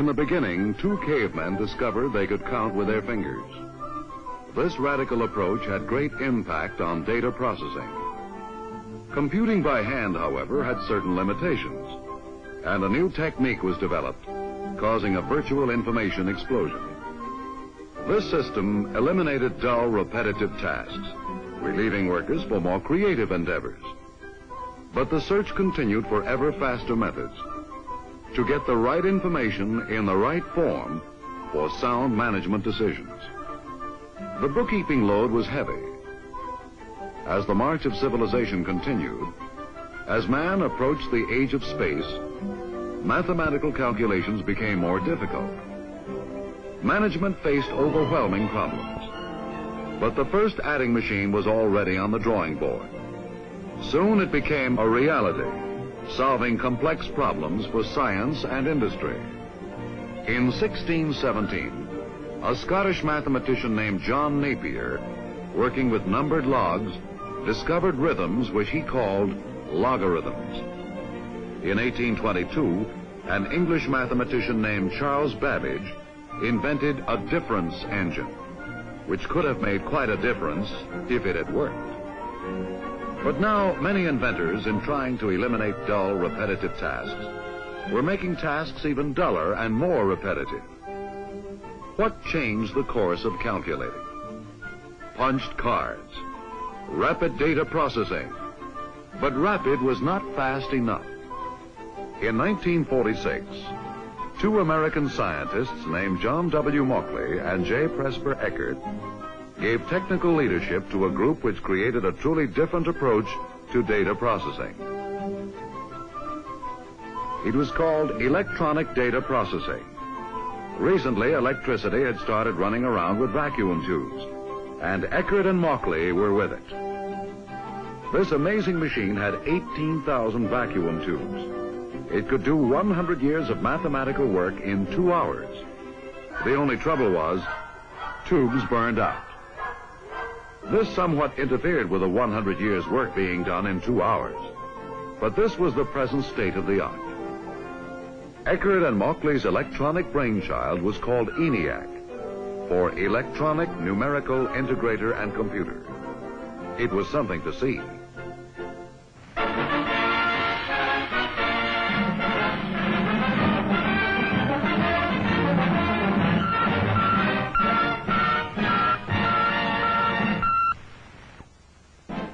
In the beginning, two cavemen discovered they could count with their fingers. This radical approach had great impact on data processing. Computing by hand, however, had certain limitations, and a new technique was developed, causing a virtual information explosion. This system eliminated dull, repetitive tasks, relieving workers for more creative endeavors. But the search continued for ever faster methods to get the right information in the right form for sound management decisions. The bookkeeping load was heavy. As the march of civilization continued, as man approached the age of space, mathematical calculations became more difficult. Management faced overwhelming problems. But the first adding machine was already on the drawing board. Soon it became a reality, solving complex problems for science and industry. In 1617, a Scottish mathematician named John Napier, working with numbered logs, discovered rhythms which he called logarithms. In 1822, an English mathematician named Charles Babbage invented a difference engine, which could have made quite a difference if it had worked. But now, many inventors, in trying to eliminate dull, repetitive tasks, were making tasks even duller and more repetitive. What changed the course of calculating? Punched cards, rapid data processing. But rapid was not fast enough. In 1946, two American scientists named John W. Mauchly and J. Presper Eckert gave technical leadership to a group which created a truly different approach to data processing. It was called electronic data processing. Recently, electricity had started running around with vacuum tubes, and Eckert and Mauchly were with it. This amazing machine had 18,000 vacuum tubes. It could do 100 years of mathematical work in 2 hours. The only trouble was, tubes burned out. This somewhat interfered with the 100 years' work being done in 2 hours. But this was the present state of the art. Eckert and Mauchly's electronic brainchild was called ENIAC, for Electronic Numerical Integrator and Computer. It was something to see.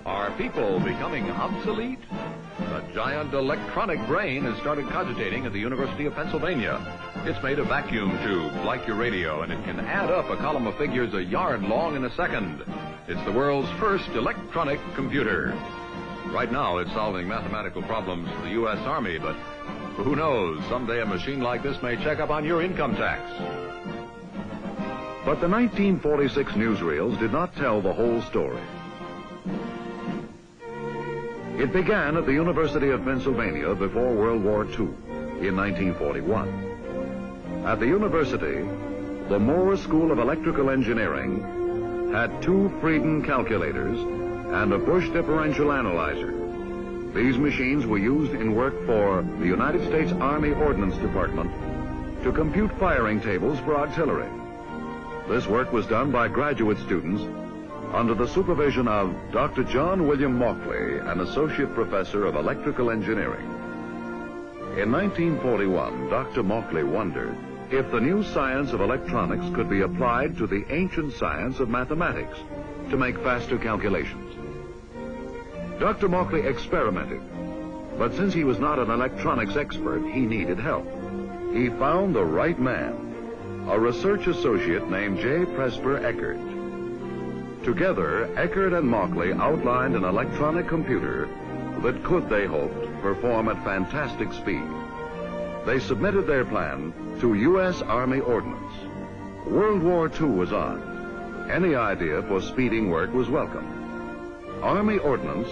Are people becoming obsolete? The giant electronic brain has started cogitating at the University of Pennsylvania. It's made of vacuum tubes like your radio, and it can add up a column of figures a yard long in a second. It's the world's first electronic computer. Right now, it's solving mathematical problems for the U.S. Army, but who knows, someday a machine like this may check up on your income tax. But the 1946 newsreels did not tell the whole story. It began at the University of Pennsylvania before World War II in 1941. At the university, the Moore School of Electrical Engineering had 2 Frieden calculators and a Bush differential analyzer. These machines were used in work for the United States Army Ordnance Department to compute firing tables for artillery. This work was done by graduate students under the supervision of Dr. John William Mauchly, an associate professor of electrical engineering. In 1941, Dr. Mauchly wondered if the new science of electronics could be applied to the ancient science of mathematics to make faster calculations. Dr. Mauchly experimented, but since he was not an electronics expert, he needed help. He found the right man, a research associate named J. Presper Eckert. Together, Eckert and Mauchly outlined an electronic computer that could, they hoped, perform at fantastic speed. They submitted their plan to U.S. Army Ordnance. World War II was on. Any idea for speeding work was welcome. Army Ordnance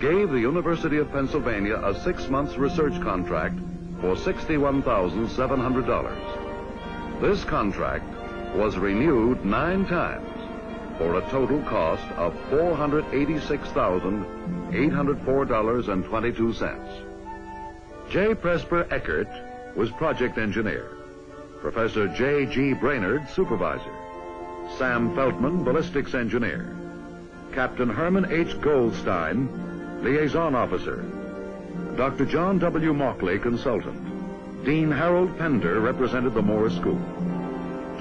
gave the University of Pennsylvania a 6-month research contract for $61,700. This contract was renewed 9 times for a total cost of $486,804.22. J. Presper Eckert was project engineer. Professor J.G. Brainerd, supervisor. Sam Feltman, ballistics engineer. Captain Herman H. Goldstein, liaison officer. Dr. John W. Mauchley, consultant. Dean Harold Pender represented the Moore School.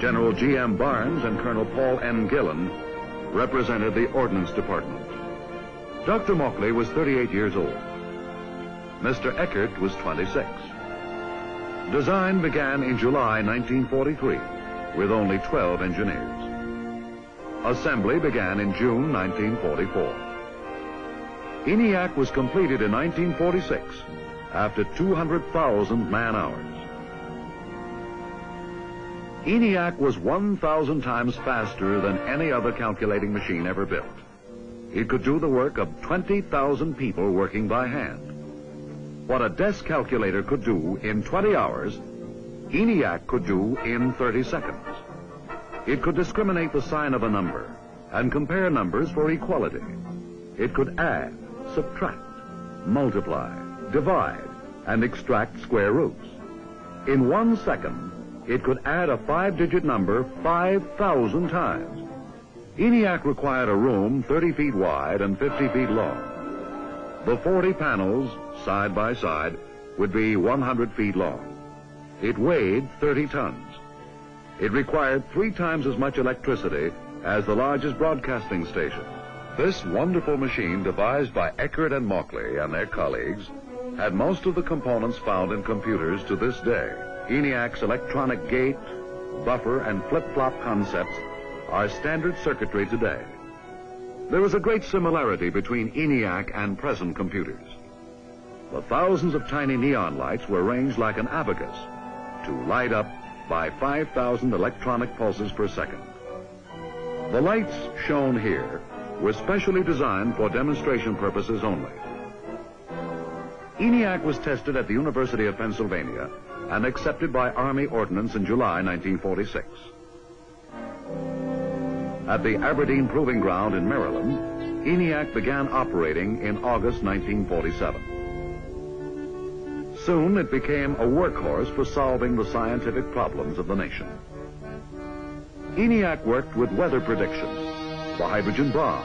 General G.M. Barnes and Colonel Paul N. Gillen represented the Ordnance Department. Dr. Mauchley was 38 years old. Mr. Eckert was 26. Design began in July 1943 with only 12 engineers. Assembly began in June 1944. ENIAC was completed in 1946 after 200,000 man-hours. ENIAC was 1,000 times faster than any other calculating machine ever built. It could do the work of 20,000 people working by hand. What a desk calculator could do in 20 hours, ENIAC could do in 30 seconds. It could discriminate the sign of a number and compare numbers for equality. It could add, subtract, multiply, divide, and extract square roots. In 1 second, it could add a 5-digit number 5,000 times. ENIAC required a room 30 feet wide and 50 feet long. The 40 panels, side by side, would be 100 feet long. It weighed 30 tons. It required 3 times as much electricity as the largest broadcasting station. This wonderful machine, devised by Eckert and Mauchley and their colleagues, had most of the components found in computers to this day. ENIAC's electronic gate, buffer, and flip-flop concepts are standard circuitry today. There is a great similarity between ENIAC and present computers. The thousands of tiny neon lights were arranged like an abacus to light up by 5,000 electronic pulses per second. The lights shown here were specially designed for demonstration purposes only. ENIAC was tested at the University of Pennsylvania and accepted by Army Ordnance in July 1946. At the Aberdeen Proving Ground in Maryland, ENIAC began operating in August 1947. Soon it became a workhorse for solving the scientific problems of the nation. ENIAC worked with weather prediction, the hydrogen bomb,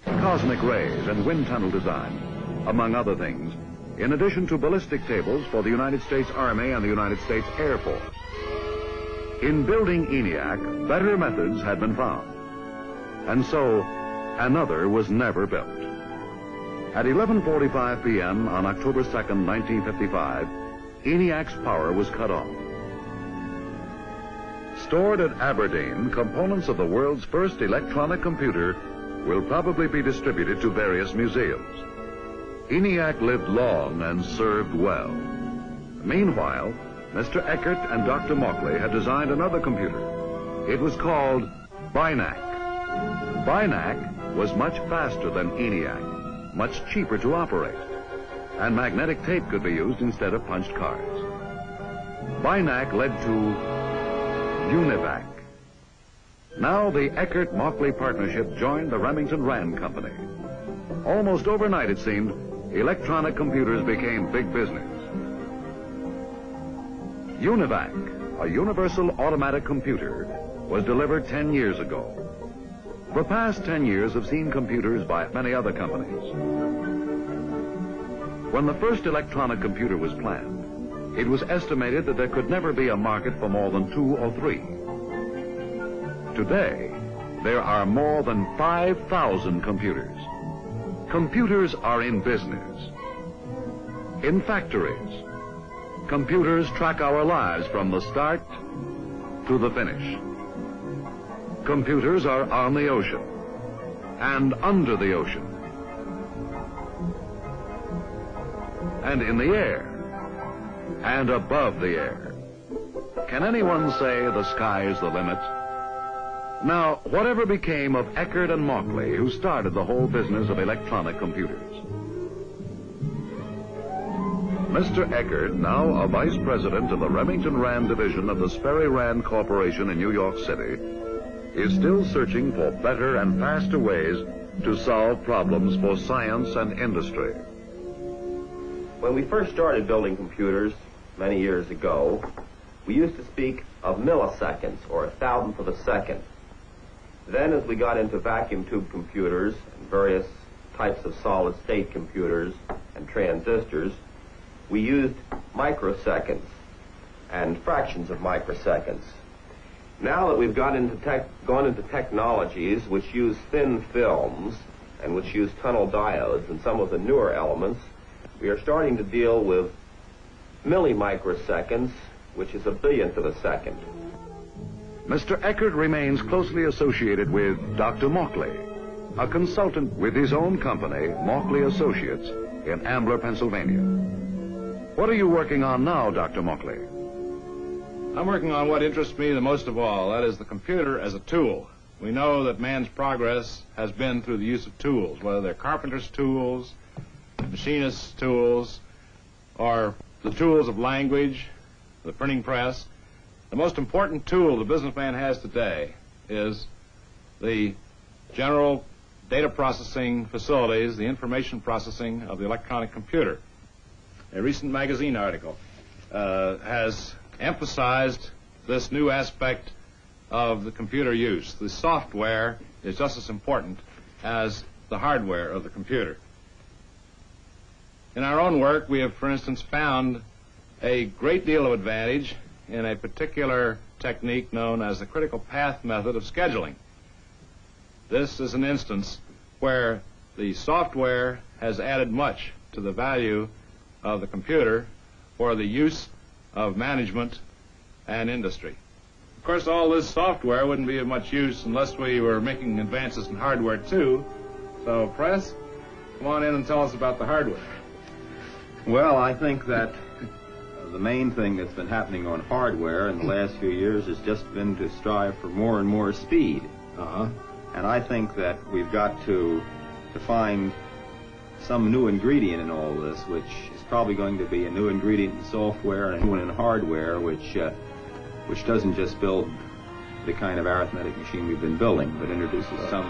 cosmic rays, and wind tunnel design, among other things, in addition to ballistic tables for the United States Army and the United States Air Force. In building ENIAC, better methods had been found, and so another was never built. At 11:45 p.m. on October 2nd, 1955, ENIAC's power was cut off. Stored at Aberdeen, components of the world's first electronic computer will probably be distributed to various museums. ENIAC lived long and served well. Meanwhile, Mr. Eckert and Dr. Mauchley had designed another computer. It was called BINAC. BINAC was much faster than ENIAC, much cheaper to operate, and magnetic tape could be used instead of punched cards. BINAC led to UNIVAC. Now the Eckert-Mauchley partnership joined the Remington Rand Company. Almost overnight, it seemed, electronic computers became big business. UNIVAC, a universal automatic computer, was delivered 10 years ago. The past 10 years have seen computers by many other companies. When the first electronic computer was planned, it was estimated that there could never be a market for more than 2 or 3. Today, there are more than 5,000 computers. Computers are in business, in factories. Computers track our lives from the start to the finish. Computers are on the ocean and under the ocean and in the air and above the air. Can anyone say the sky is the limit? Now, whatever became of Eckert and Mauchley, who started the whole business of electronic computers? Mr. Eckert, now a vice president of the Remington Rand division of the Sperry Rand Corporation in New York City, is still searching for better and faster ways to solve problems for science and industry. When we first started building computers many years ago, we used to speak of milliseconds, or a thousandth of a second. Then as we got into vacuum tube computers and various types of solid-state computers and transistors, we used microseconds and fractions of microseconds. Now that we've gone into technologies which use thin films and which use tunnel diodes and some of the newer elements, we are starting to deal with millimicroseconds, which is a billionth of a second. Mr. Eckert remains closely associated with Dr. Mauchly, a consultant with his own company, Mauchly Associates, in Ambler, Pennsylvania. What are you working on now, Dr. Mauchly? I'm working on what interests me the most of all, that is the computer as a tool. We know that man's progress has been through the use of tools, whether they're carpenter's tools, machinist's tools, or the tools of language, the printing press. The most important tool the businessman has today is the general data processing facilities, the information processing of the electronic computer. A recent magazine article has emphasized this new aspect of the computer use. The software is just as important as the hardware of the computer. In our own work, we have, for instance, found a great deal of advantage in a particular technique known as the critical path method of scheduling. This is an instance where the software has added much to the value of the computer for the use of management and industry. Of course, all this software wouldn't be of much use unless we were making advances in hardware, too. So, Press, come on in and tell us about the hardware. Well, I think that the main thing that's been happening on hardware in the last few years has just been to strive for more and more speed. And I think that we've got to find some new ingredient in all this, which is probably going to be a new ingredient in software and a new one in hardware, which doesn't just build the kind of arithmetic machine we've been building, but introduces some...